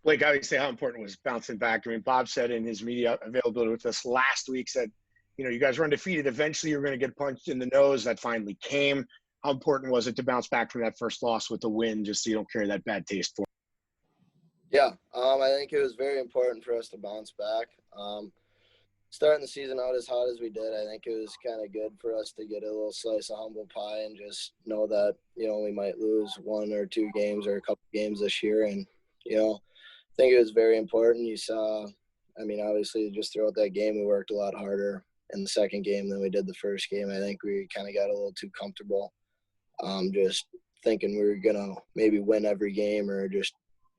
Blake, obviously how important was bouncing back. I mean, Bob said in his media availability with us last week, said, you guys were undefeated. Eventually you're going to get punched in the nose. That finally came. How important was it to bounce back from that first loss with the win, just so you don't carry that bad taste forward? Yeah, I think it was very important for us to bounce back. Starting the season out as hot as we did, I think it was kind of good for us to get a little slice of humble pie and just know that, we might lose 1 or 2 games or a couple games this year. And, I think it was very important. You saw, obviously just throughout that game, we worked a lot harder in the second game than we did the first game. I think we kind of got a little too comfortable, just thinking we were going to maybe win every game, or just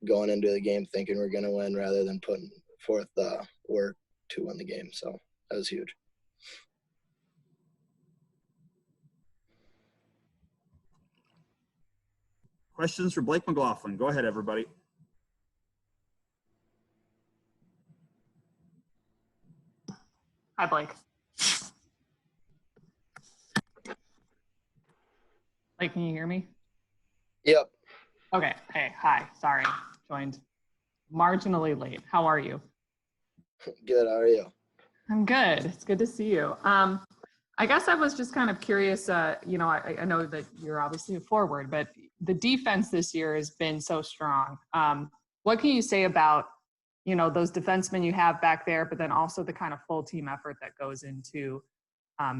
going into the game thinking we're going to win rather than putting forth the work to win the game. So that was huge. Questions for Blake McLaughlin. Go ahead, everybody. Hi, Blake. Blake, can you hear me? Yep. Okay. Hey, hi. Sorry. Joined marginally late. How are you? Good. How are you? I'm good. It's good to see you. I guess I was just kind of curious, I know that you're obviously a forward, but the defense this year has been so strong. What can you say about, those defensemen you have back there, but then also the kind of full team effort that goes into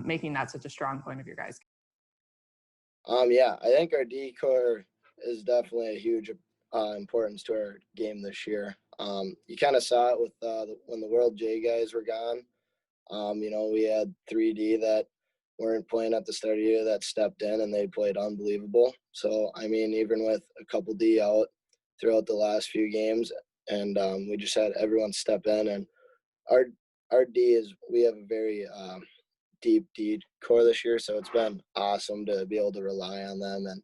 making that such a strong point of your guys' game? Yeah, I think our D core is definitely a huge importance to our game this year. You kind of saw it with when the World J guys were gone. We had 3D that weren't playing at the start of the year that stepped in, and they played unbelievable. So, even with a couple D out throughout the last few games, and we just had everyone step in. And our D we have a very deep D core this year, so it's been awesome to be able to rely on them. And,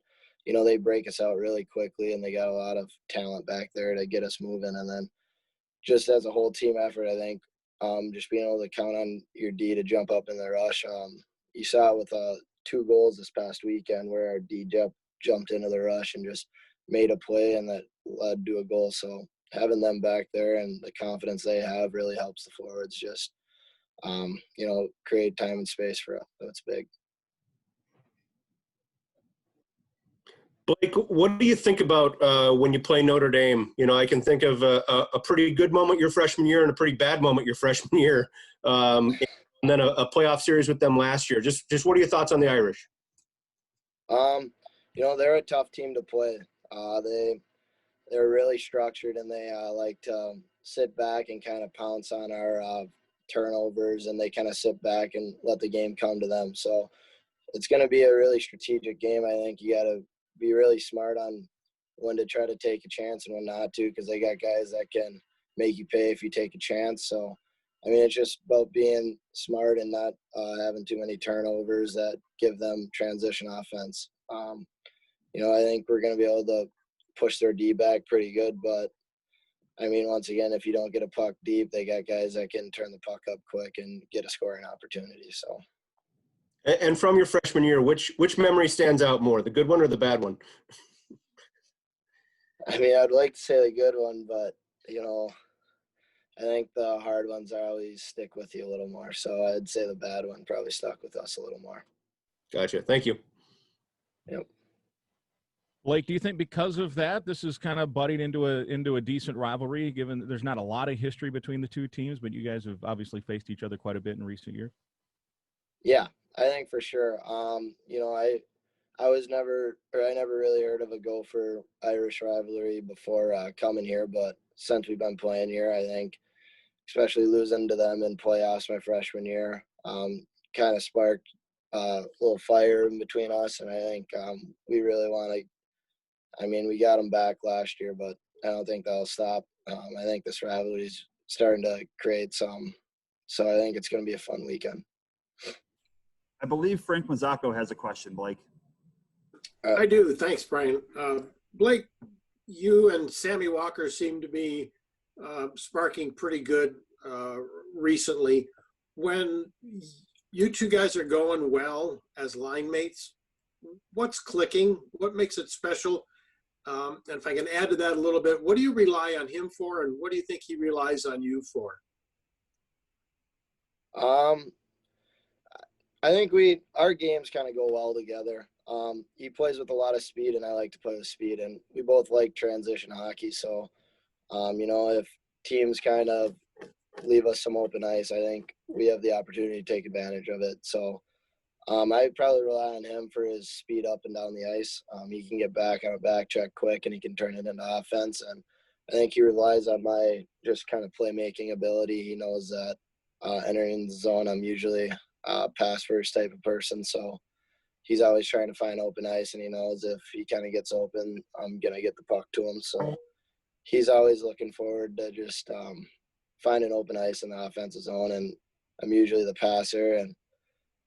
they break us out really quickly, and they got a lot of talent back there to get us moving. And then just as a whole team effort, I think just being able to count on your D to jump up in the rush. You saw it with 2 goals this past weekend where our D jumped into the rush and just made a play, and that led to a goal. So having them back there and the confidence they have really helps the forwards just, create time and space for us. So it's big. Blake, what do you think about when you play Notre Dame? I can think of a pretty good moment your freshman year and a pretty bad moment your freshman year, and then a playoff series with them last year. Just what are your thoughts on the Irish? They're a tough team to play. They're really structured, and they like to sit back and kind of pounce on our turnovers, and they kind of sit back and let the game come to them. So it's going to be a really strategic game. I think you got to be really smart on when to try to take a chance and when not to, because they got guys that can make you pay if you take a chance. So, it's just about being smart and not having too many turnovers that give them transition offense. I think we're going to be able to push their D back pretty good, but once again, if you don't get a puck deep, they got guys that can turn the puck up quick and get a scoring opportunity. So. And from your freshman year, which memory stands out more, the good one or the bad one? I'd like to say the good one, but, I think the hard ones always stick with you a little more. So I'd say the bad one probably stuck with us a little more. Gotcha. Thank you. Yep. Blake, do you think because of that, this is kind of budding into a decent rivalry, given that there's not a lot of history between the two teams, but you guys have obviously faced each other quite a bit in recent years? Yeah, I think for sure. I never really heard of a Gopher Irish rivalry before coming here, but since we've been playing here, I think, especially losing to them in playoffs my freshman year, kind of sparked a little fire in between us, and I think we really want to. We got them back last year, but I don't think that'll stop. I think this rivalry is starting to create some, so I think it's going to be a fun weekend. I believe Frank Motzko has a question, Blake. I do. Thanks, Brian. Blake, you and Sammy Walker seem to be sparking pretty good recently. When you two guys are going well as line mates, what's clicking? What makes it special? And if I can add to that a little bit, what do you rely on him for, and what do you think he relies on you for? I think our games kind of go well together. He plays with a lot of speed, and I like to play with speed, and we both like transition hockey. So, if teams kind of leave us some open ice, I think we have the opportunity to take advantage of it. So, I probably rely on him for his speed up and down the ice. He can get back on a back check quick, and he can turn it into offense. And I think he relies on my just kind of playmaking ability. He knows that entering the zone, I'm usually pass first type of person. So he's always trying to find open ice, and he knows if he kind of gets open, I'm going to get the puck to him. So he's always looking forward to just finding open ice in the offensive zone, and I'm usually the passer, and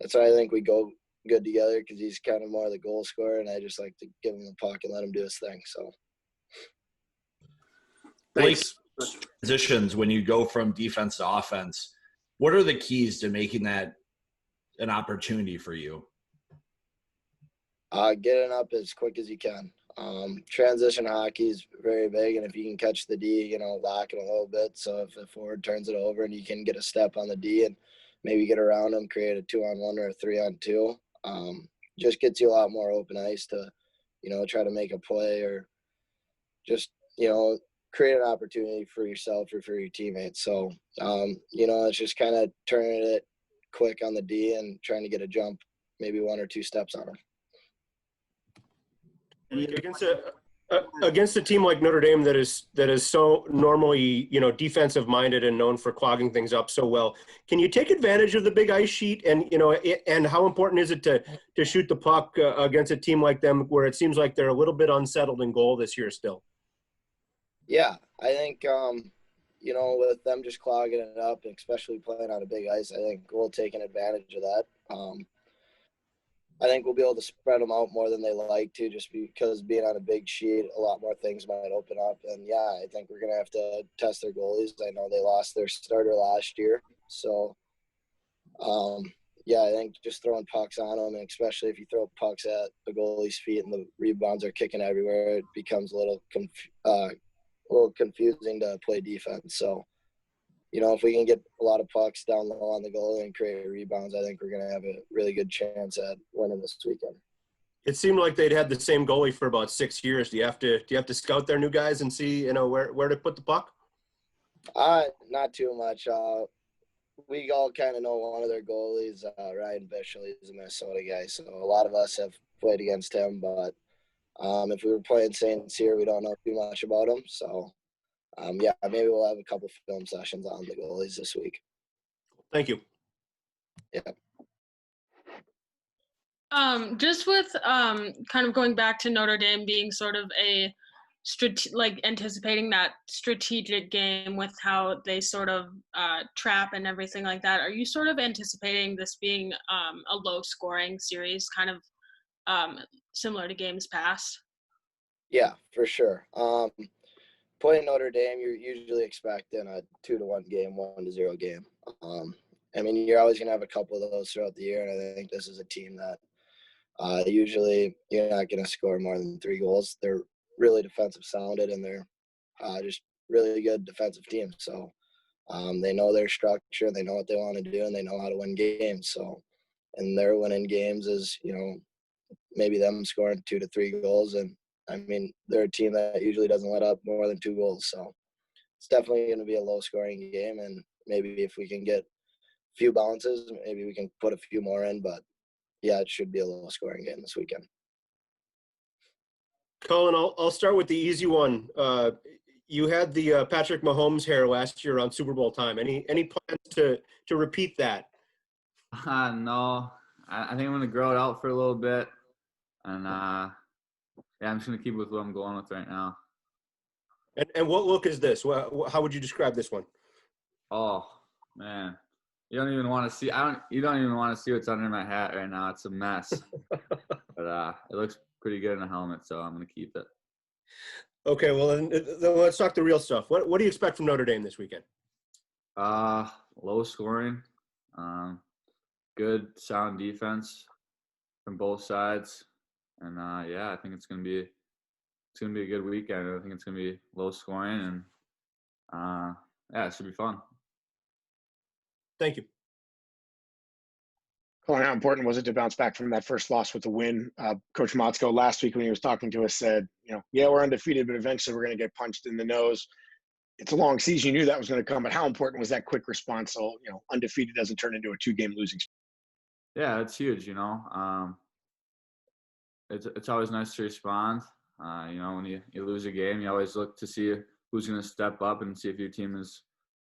that's why I think we go good together, because he's kind of more the goal scorer, and I just like to give him the puck and let him do his thing. So Thanks. Transitions when you go from defense to offense, what are the keys to making that an opportunity for you? Getting up as quick as you can. Transition hockey is very big, and if you can catch the D, lock it a little bit. So if the forward turns it over and you can get a step on the D and maybe get around them, create a 2-on-1 or a 3-on-2, just gets you a lot more open ice to, try to make a play or just, create an opportunity for yourself or for your teammates. So, it's just kind of turning it quick on the D and trying to get a jump, maybe 1 or 2 steps on them. Against a team like Notre Dame that is so normally defensive minded and known for clogging things up so well, can you take advantage of the big ice sheet? And and how important is it to shoot the puck against a team like them, where it seems like they're a little bit unsettled in goal this year still? Yeah, I think with them just clogging it up, and especially playing on a big ice, I think we'll take an advantage of that. I think we'll be able to spread them out more than they like to, just because being on a big sheet, a lot more things might open up. And, yeah, I think we're going to have to test their goalies. I know they lost their starter last year. So, I think just throwing pucks on them, and especially if you throw pucks at the goalie's feet and the rebounds are kicking everywhere, it becomes a little confusing to play defense. So, if we can get a lot of pucks down low on the goal and create rebounds, I think we're going to have a really good chance at winning this weekend. It seemed like they'd had the same goalie for about 6 years. Do you have to scout their new guys and see where to put the puck? Not too much. We all kind of know one of their goalies. Ryan Bischel is a Minnesota guy, so a lot of us have played against him. But if we were playing St. Cyr, we don't know too much about him. So. Maybe we'll have a couple film sessions on the goalies this week. Thank you. Yeah. Just with kind of going back to Notre Dame being sort of a anticipating that strategic game with how they sort of trap and everything like that. Are you sort of anticipating this being a low scoring series, kind of similar to games past? Yeah, for sure. Playing Notre Dame, you're usually expecting a 2-1 game, 1-0 game. You're always going to have a couple of those throughout the year, and I think this is a team that usually you're not going to score more than 3 goals. They're really defensive sounded, and they're just really good defensive team. So they know their structure, they know what they want to do, and they know how to win games. So, and their winning games is, maybe them scoring 2 to 3 goals, and they're a team that usually doesn't let up more than 2 goals. So it's definitely going to be a low-scoring game, and maybe if we can get a few bounces, maybe we can put a few more in. But, yeah, it should be a low-scoring game this weekend. Colin, I'll start with the easy one. You had the Patrick Mahomes hair last year on Super Bowl time. Any plans to repeat that? No. I think I'm going to grow it out for a little bit. And, I'm just going to keep with what I'm going with right now. And what look is this? How would you describe this one? Oh, man. You don't even want to see you don't even want to see what's under my hat right now. It's a mess. But it looks pretty good in a helmet, so I'm going to keep it. Okay, well then let's talk the real stuff. What do you expect from Notre Dame this weekend? Low scoring. Good sound defense from both sides. And I think it's going to be it's gonna be a good weekend. I think it's gonna be low scoring, and yeah, it should be fun. Thank you. Colin, how important was it to bounce back from that first loss with a win? Coach Motzko last week when he was talking to us said, yeah, we're undefeated, but eventually we're going to get punched in the nose. It's a long season. You knew that was going to come, but how important was that quick response so, undefeated doesn't turn into a 2-game losing streak? Yeah, it's huge, It's always nice to respond. When you lose a game, you always look to see who's going to step up and see if your team is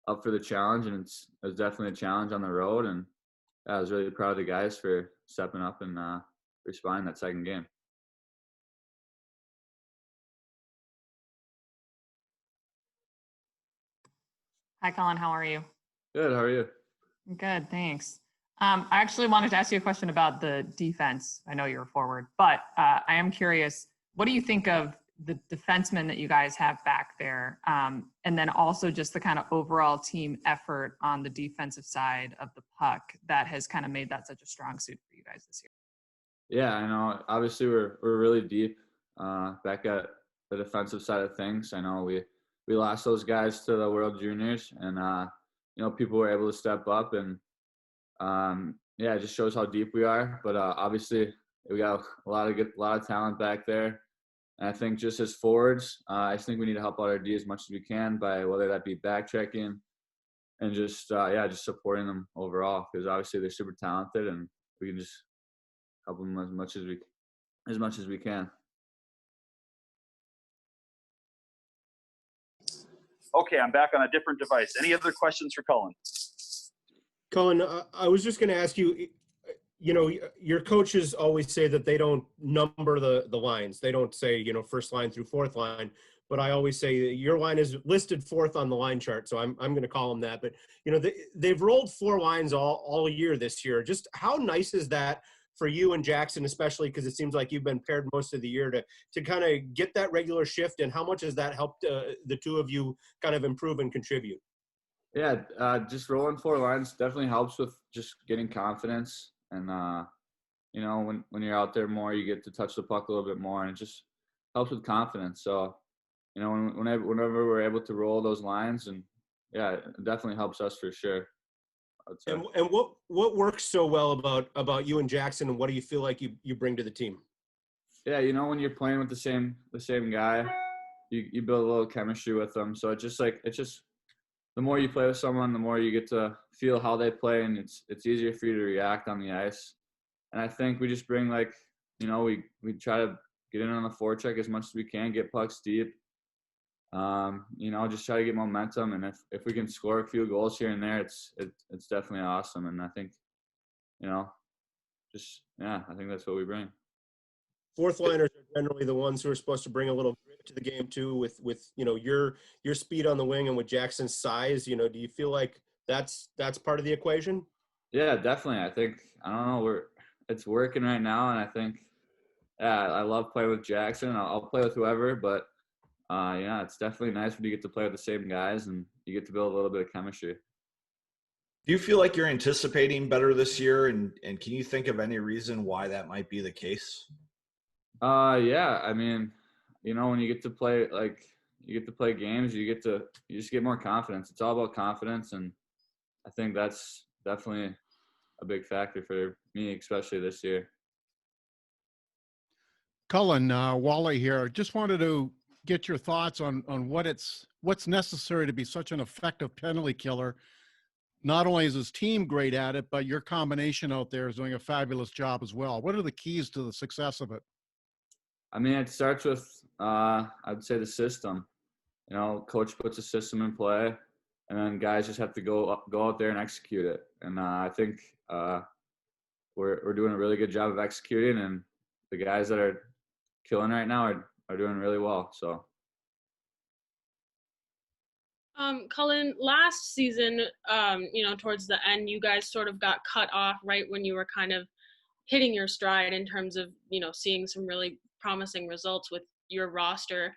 up for the challenge, and it's definitely a challenge on the road. And I was really proud of the guys for stepping up and responding that second game. Hi, Colin. How are you? Good. How are you? Good, thanks. I actually wanted to ask you a question about the defense. I know you're a forward, but I am curious, what do you think of the defensemen that you guys have back there? And then also just the kind of overall team effort on the defensive side of the puck that has kind of made that such a strong suit for you guys this year. Yeah, I know. Obviously, we're really deep back at the defensive side of things. I know we lost those guys to the World Juniors, and people were able to step up, and it just shows how deep we are. But obviously, we got a lot of talent back there. And I think just as forwards, I just think we need to help out our D as much as we can by whether that be backchecking and just supporting them overall, because obviously they're super talented and we can just help them as much as we can. Okay, I'm back on a different device. Any other questions for Colin? Colin, I was just going to ask you, your coaches always say that they don't number the lines. They don't say, first line through fourth line. But I always say your line is listed fourth on the line chart, so I'm going to call them that. But, they've rolled 4 lines all year this year. Just how nice is that for you and Jackson, especially because it seems like you've been paired most of the year to kind of get that regular shift, and how much has that helped the two of you kind of improve and contribute? Yeah, just rolling 4 lines definitely helps with just getting confidence. And, when you're out there more, you get to touch the puck a little bit more, and it just helps with confidence. So, whenever we're able to roll those lines, and yeah, it definitely helps us for sure. And what works so well about you and Jackson, and what do you feel like you bring to the team? Yeah, when you're playing with the same guy, you build a little chemistry with them. So it's just the more you play with someone, the more you get to feel how they play, and it's easier for you to react on the ice. And I think we just bring we try to get in on the forecheck as much as we can, get pucks deep. Just try to get momentum, and if we can score a few goals here and there, it's definitely awesome. And I think, I think that's what we bring. Fourth liners are generally the ones who are supposed to bring a little grit to the game too, with your speed on the wing, and with Jackson's size. Do you feel like that's part of the equation? Yeah, definitely. I think it's working right now, and I think I love playing with Jackson. I'll play with whoever, but it's definitely nice when you get to play with the same guys and you get to build a little bit of chemistry. Do you feel like you're anticipating better this year, and can you think of any reason why that might be the case? Yeah. I mean, when you get to play games, you just get more confidence. It's all about confidence, and I think that's definitely a big factor for me, especially this year. Cullen, Wally here. Just wanted to get your thoughts on what's necessary to be such an effective penalty killer. Not only is his team great at it, but your combination out there is doing a fabulous job as well. What are the keys to the success of it? I mean, it starts with, I'd say, the system. Coach puts a system in play, and then guys just have to go out there and execute it. And I think we're doing a really good job of executing, and the guys that are killing right now are doing really well. So. Cullen, last season, towards the end, you guys sort of got cut off right when you were kind of hitting your stride in terms of, seeing some really promising results with your roster.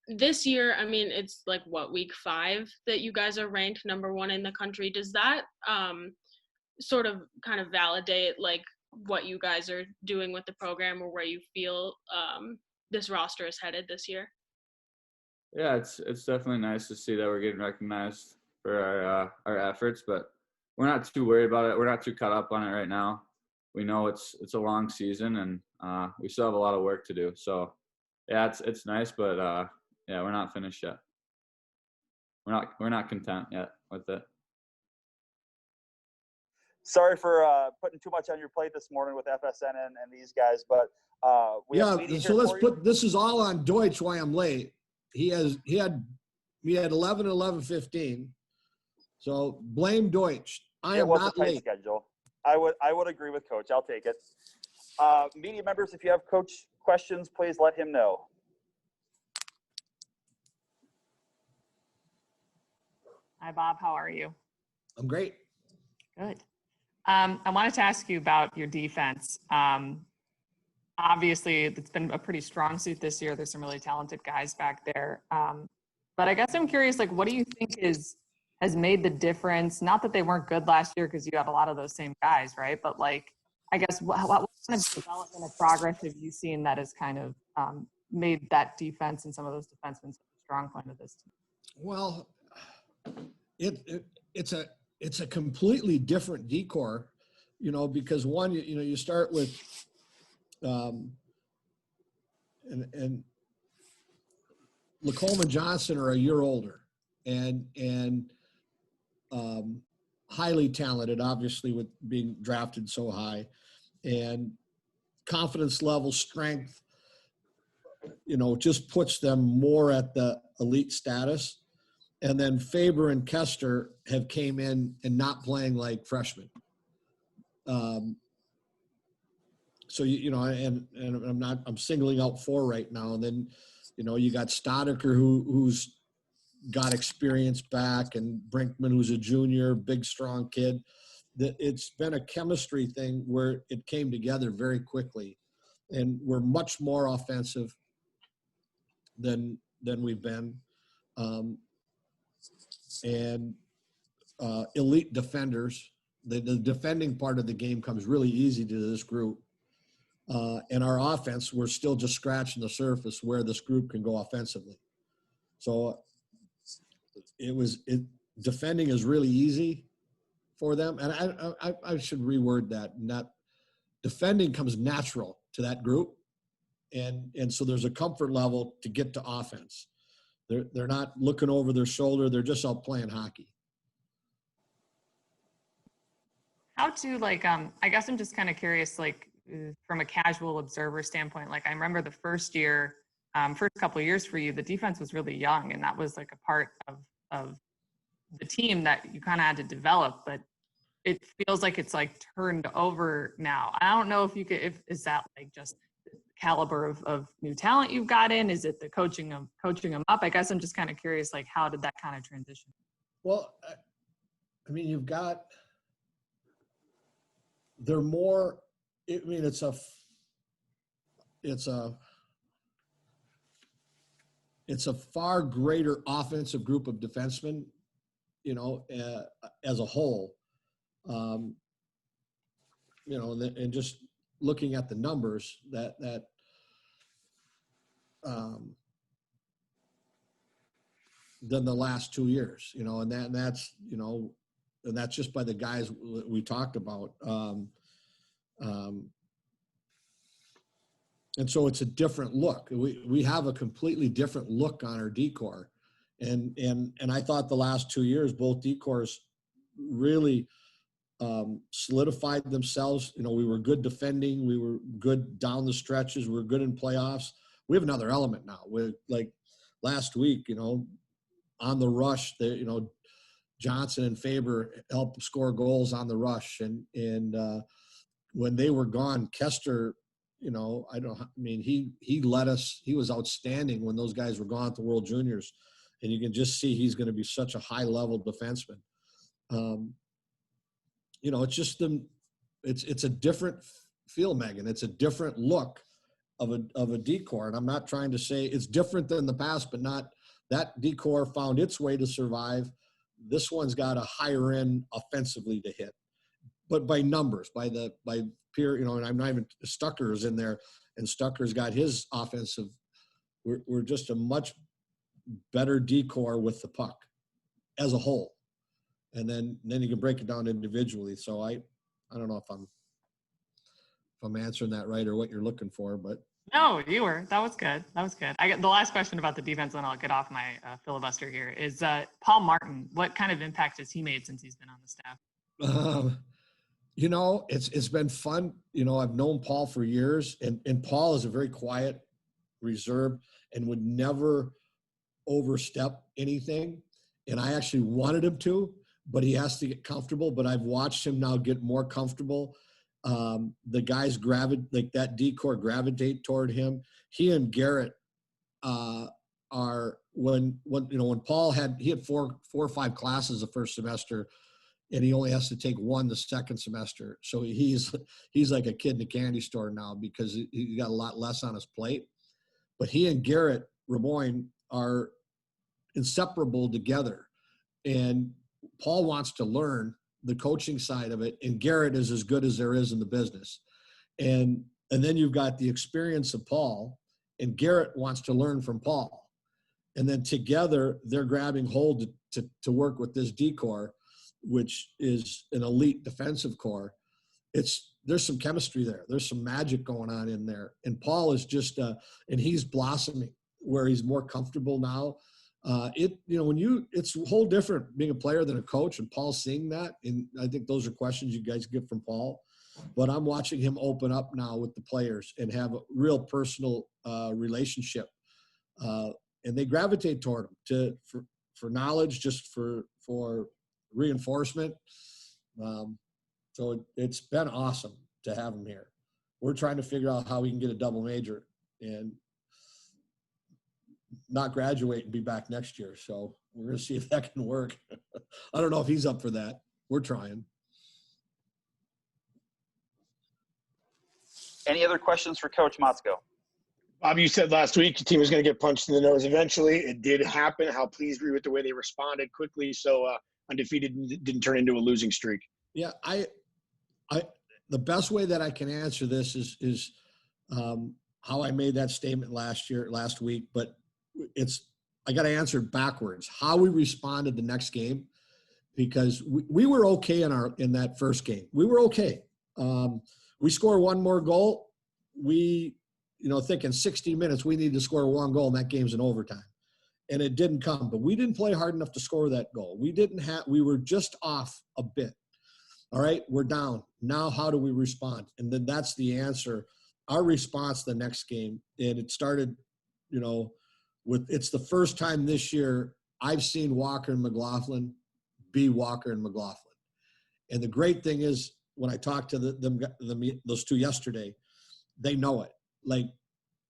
This year, I mean, it's week 5 that you guys are ranked number 1 in the country. Does that sort of kind of validate what you guys are doing with the program, or where you feel this roster is headed this year? Yeah, it's definitely nice to see that we're getting recognized for our efforts, but we're not too worried about it. We're not too caught up on it right now. We know it's a long season, and we still have a lot of work to do. So, yeah, it's nice, but yeah, we're not finished yet. We're not content yet with it. Sorry for putting too much on your plate this morning with FSN and these guys, but we have media so here let's for put you. this is all on Deutsch why I'm late. We had 11 and 11:15. So blame Deutsch. I am not late. Schedule. I would agree with Coach. I'll take it. Media members, if you have Coach questions, please let him know. Hi, Bob. How are you? I'm great. Good. I wanted to ask you about your defense. Obviously, it's been a pretty strong suit this year. There's some really talented guys back there. But I guess I'm curious, like, what do you think has made the difference? Not that they weren't good last year because you had a lot of those same guys, right? But, like, I guess what kind of development or progress have you seen that has kind of made that defense and some of those defensemen such a strong point of this team? Well, it's a completely different decor, because one, you start with and Lacombe and Johnson are a year older and highly talented, obviously, with being drafted so high, and confidence level, strength, just puts them more at the elite status. And then Faber and Kester have came in and not playing like freshmen. So, I'm singling out 4 right now. And then, you got Stoddard who's got experience back, and Brinkman, who's a junior, big, strong kid. It's been a chemistry thing where it came together very quickly, and we're much more offensive than we've been. And elite defenders. The defending part of the game comes really easy to this group. And our offense, we're still just scratching the surface where this group can go offensively. So defending is really easy for them. And I should reword that. Defending comes natural to that group. And so there's a comfort level to get to offense. They're not looking over their shoulder. They're just out playing hockey. How to, like, I guess I'm just kind of curious, like, from a casual observer standpoint, like, I remember the first couple of years for you, the defense was really young, and that was like a part of the team that you kind of had to develop, but it feels like it's like turned over now. I don't know if is that like just the caliber of new talent you've got in? Is it the coaching them up? I guess I'm just kind of curious, like, how did that kind of transition? Well, they're more, it's a far greater offensive group of defensemen, as a whole, and just looking at the numbers that than the last 2 years, and that's just by the guys we talked about. And so it's a different look. We have a completely different look on our decor. And I thought the last 2 years, both decors really solidified themselves. We were good defending. We were good down the stretches. We were good in playoffs. We have another element now. We're like last week, on the rush, Johnson and Faber helped score goals on the rush. And when they were gone, Kester, he led us. He was outstanding when those guys were gone at the World Juniors. And you can just see he's going to be such a high-level defenseman. It's just it's a different feel, Megan. It's a different look of a decor. And I'm not trying to say it's different than the past, but not that decor found its way to survive. This one's got a higher end offensively to hit, but by numbers, by peer, and I'm not even, Stucker's in there, and Stucker's got his offensive we're just a much better decor with the puck as a whole. And then you can break it down individually. So I don't know if I'm answering that right or what you're looking for, but. No, you were. That was good. That was good. I got the last question about the defense, and I'll get off my filibuster here. Is Paul Martin? What kind of impact has he made since he's been on the staff? You know, it's been fun. You know, I've known Paul for years, and Paul is a very quiet, reserved, and would never overstep anything. And I actually wanted him to, but he has to get comfortable. But I've watched him now get more comfortable. The guys like that decor gravitate toward him. He and Garrett are when Paul had 4 or 5 classes the first semester, and he only has to take 1 the second semester. So he's like a kid in a candy store now because he got a lot less on his plate. But he and Garrett Ramoyne are inseparable together, and Paul wants to learn the coaching side of it, and Garrett is as good as there is in the business. And then you've got the experience of Paul, and Garrett wants to learn from Paul. And then together they're grabbing hold to work with this decor, which is an elite defensive core. There's some chemistry there. There's some magic going on in there. And Paul is just, and he's blossoming where he's more comfortable now. It's a whole different being a player than a coach, and Paul's seeing that. And I think those are questions you guys get from Paul, but I'm watching him open up now with the players and have a real personal relationship. And they gravitate toward him for knowledge, just for reinforcement. So it's been awesome to have him here. We're trying to figure out how we can get a double major and not graduate and be back next year. So we're going to see if that can work. I don't know if he's up for that. We're trying. Any other questions for Coach Motzko? Bob, you said last week your team was going to get punched in the nose eventually. It did happen. How pleased were you with the way they responded quickly so undefeated didn't turn into a losing streak? Yeah, the best way that I can answer this is how I made that statement last week, but I got to answer it backwards. How we responded the next game, because we were okay in that first game. We were okay. We score 1 more goal. We, think in 60 minutes we need to score 1 goal, and that game's in overtime. And it didn't come, but we didn't play hard enough to score that goal. We were just off a bit. All right, we're down. Now how do we respond? And then that's the answer. Our response the next game, and it started, it's the first time this year I've seen Walker and McLaughlin be Walker and McLaughlin. And the great thing is when I talked to those two yesterday, they know it.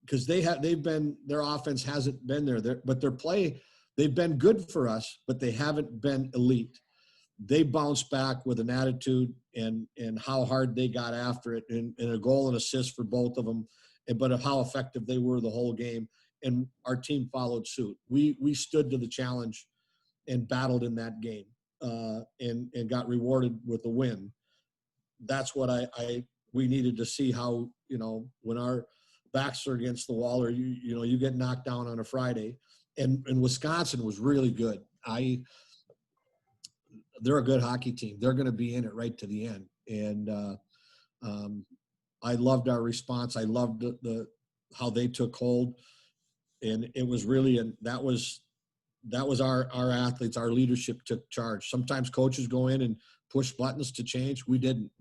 Because their offense hasn't been there, but their play, they've been good for us, but they haven't been elite. They bounced back with an attitude and how hard they got after it, and a goal and assist for both of them, but of how effective they were the whole game. And our team followed suit. We stood to the challenge and battled in that game and got rewarded with a win. That's what we needed to see how, when our backs are against the wall or you get knocked down on a Friday. And Wisconsin was really good. They're a good hockey team. They're going to be in it right to the end. And I loved our response. I loved how they took hold. And it was really, that was our athletes, our leadership took charge. Sometimes coaches go in and push buttons to change. We didn't.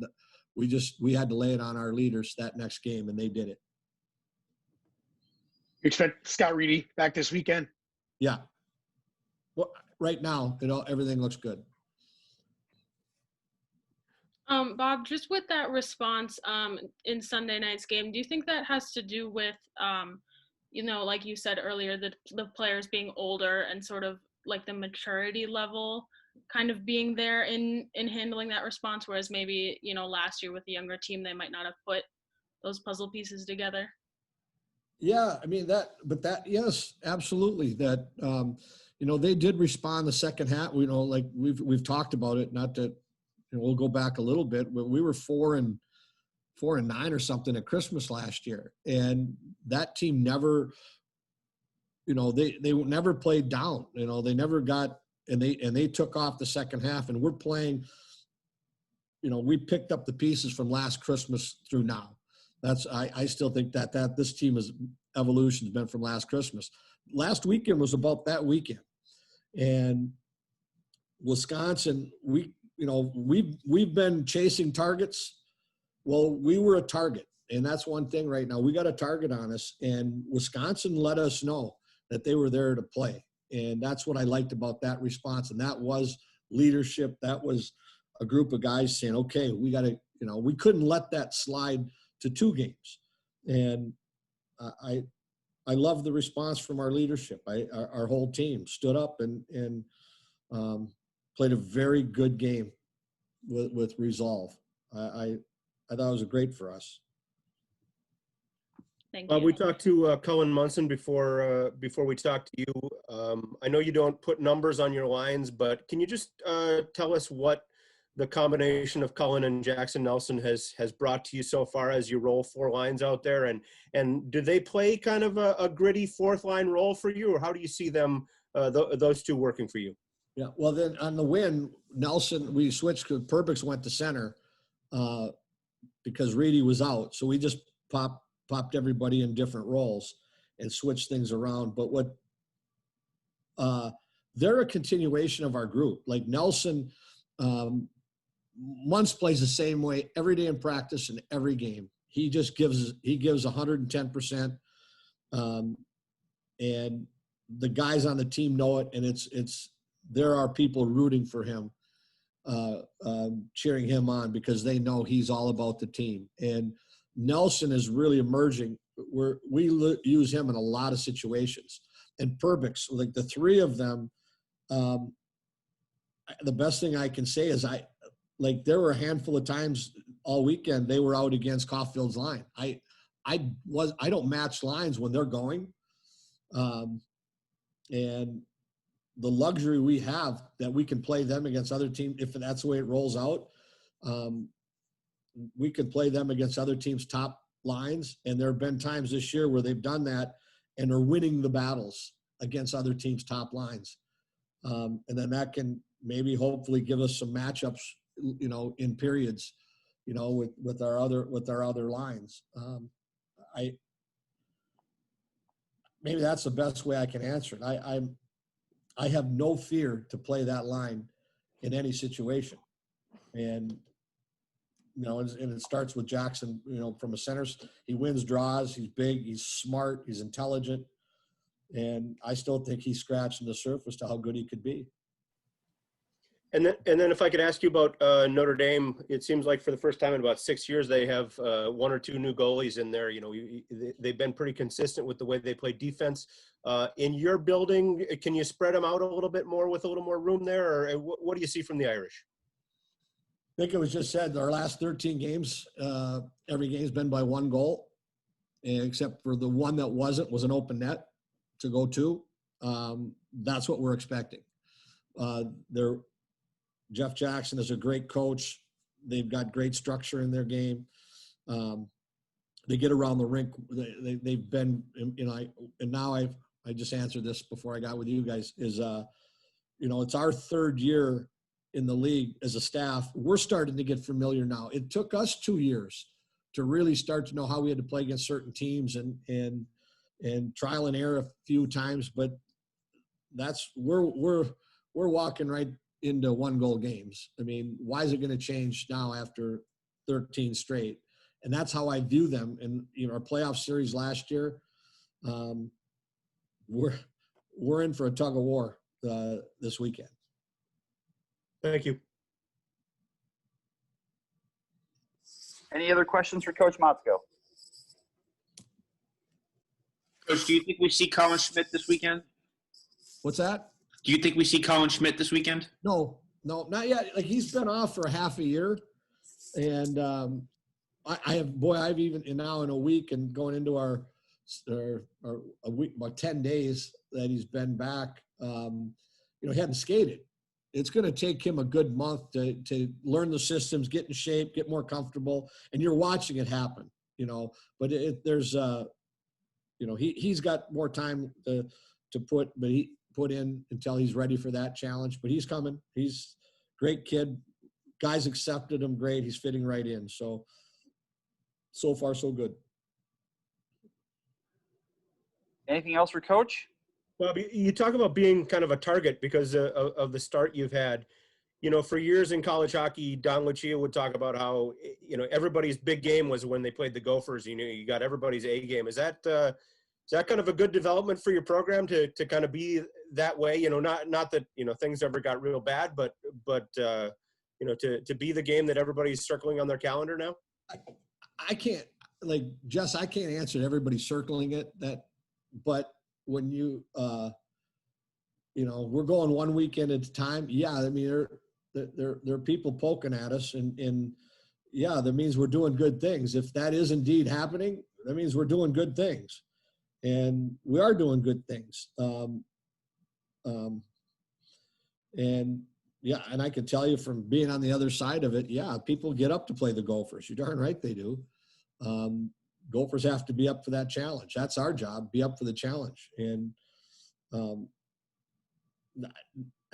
We had to lay it on our leaders that next game, and they did it. You expect Scott Reedy back this weekend? Yeah. Well, right now, everything looks good. Bob, just with that response in Sunday night's game, do you think that has to do with, like you said earlier, the players being older and sort of like the maturity level kind of being there in handling that response, whereas maybe, last year with the younger team, they might not have put those puzzle pieces together? Yeah, I mean yes, absolutely. That, they did respond the second half, like we've talked about it, not to, we'll go back a little bit, but we were 4-9 or something at Christmas last year. And that team never you know, they never played down. You know, they never got, and they took off the second half, and we're playing, you know, we picked up the pieces from last Christmas through now. I still think that this team is evolution has been from last Christmas. Last weekend was about that weekend. And Wisconsin, we've been chasing targets. Well, we were a target, and that's one thing right now. We got a target on us, and Wisconsin let us know that they were there to play. And that's what I liked about that response. And that was leadership. That was a group of guys saying, okay, we got to, you know, we couldn't let that slide to 2 games. And I love the response from our leadership. Our whole team stood up and played a very good game with resolve. I thought it was great for us. Thank you. We talked to Cullen Munson before we talked to you. I know you don't put numbers on your lines, but can you just tell us what the combination of Cullen and Jackson Nelson has brought to you so far as you roll 4 lines out there? And do they play kind of a gritty 4th line role for you, or how do you see them, those 2 working for you? Yeah, well, then on the win, Nelson, we switched because Perbix went to center because Reedy was out. So we just popped everybody in different roles and switched things around. But they're a continuation of our group. Like Nelson, Muntz plays the same way every day in practice and every game. He just gives 110%. And the guys on the team know it, and there are people rooting for him, cheering him on because they know he's all about the team. And Nelson is really emerging. We use him in a lot of situations. And Perbix, like the 3 of them, the best thing I can say is there were a handful of times all weekend they were out against Caulfield's line. I don't match lines when they're going. And the luxury we have that we can play them against other teams, if that's the way it rolls out, we can play them against other teams' top lines. And there have been times this year where they've done that and are winning the battles against other teams' top lines. And then that can maybe hopefully give us some matchups, you know, in periods, you know, with our other lines. Maybe that's the best way I can answer it. I have no fear to play that line in any situation. And, you know, and it starts with Jackson, you know, from a center. He wins draws. He's big. He's smart. He's intelligent. And I still think he's scratching the surface to how good he could be. And then if I could ask you about Notre Dame, it seems like for the first time in about 6 years, they have 1 or 2 new goalies in there. You know, they've been pretty consistent with the way they play defense. In your building, can you spread them out a little bit more with a little more room there? Or what do you see from the Irish? I think it was just said our last 13 games, every game's been by 1 goal, except for the one that was an open net to go to. That's what we're expecting. Jeff Jackson is a great coach. They've got great structure in their game. They get around the rink. They've been, you know, and now I just answered this before I got with you guys is, you know, it's our 3rd year in the league as a staff. We're starting to get familiar now. It took us 2 years to really start to know how we had to play against certain teams and trial and error a few times, but we're walking right into 1-goal games. I mean, why is it going to change now after 13 straight? And that's how I view them. And, you know, our playoff series last year, we're in for a tug of war this weekend. Thank you. Any other questions for Coach Motzko? Coach, do you think we see Colin Schmidt this weekend? What's that? Do you think we see Colin Schmidt this weekekend? No, not yet. Like he's been off for half a year, and I've even now in a week and going into our a week, about 10 days that he's been back. You know, he hadn't skated. It's going to take him a good month to learn the systems, get in shape, get more comfortable, and you're watching it happen. You know, but there's you know, he's got more time to he put in until he's ready for that challenge. But he's coming. He's a great kid. Guys accepted him great. He's fitting right in. So far, so good. Anything else for Coach? Well, you talk about being kind of a target because of the start you've had. You know, for years in college hockey, Don Lucia would talk about how, you know, everybody's big game was when they played the Gophers. You know, you got everybody's A game. Is that kind of a good development for your program to kind of be that way? You know, not that, you know, things ever got real bad, but you know, to be the game that everybody's circling on their calendar now? I can't, like, Jess, I can't answer everybody circling it, but when you know, we're going one weekend at a time. Yeah, I mean, there are people poking at us, and yeah, that means we're doing good things. If that is indeed happening, that means we're doing good things, and we are doing good things. And yeah, and I can tell you from being on the other side of it, yeah, people get up to play the Gophers. You're darn right they do. Gophers have to be up for that challenge. That's our job, be up for the challenge. And I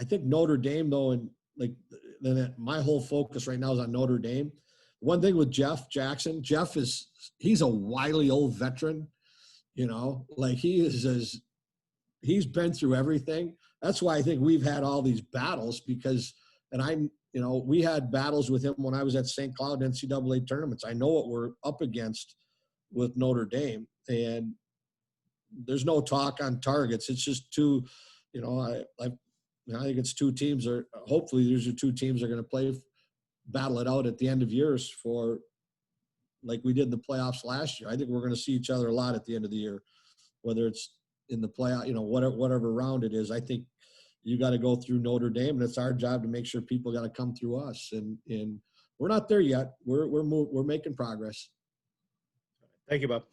think Notre Dame, though, and like then my whole focus right now is on Notre Dame. One thing with Jeff Jackson, he's a wily old veteran, you know, like he's been through everything. That's why I think we've had all these battles you know, we had battles with him when I was at St. Cloud NCAA tournaments. I know what we're up against with Notre Dame, and there's no talk on targets. It's just two, you know, I think it's two teams hopefully these are two teams that are going to battle it out at the end of years for, like we did in the playoffs last year. I think we're going to see each other a lot at the end of the year, whether it's in the playoff, you know, whatever round it is. I think you got to go through Notre Dame, and it's our job to make sure people got to come through us. And we're not there yet. We're making progress. Thank you, Bob.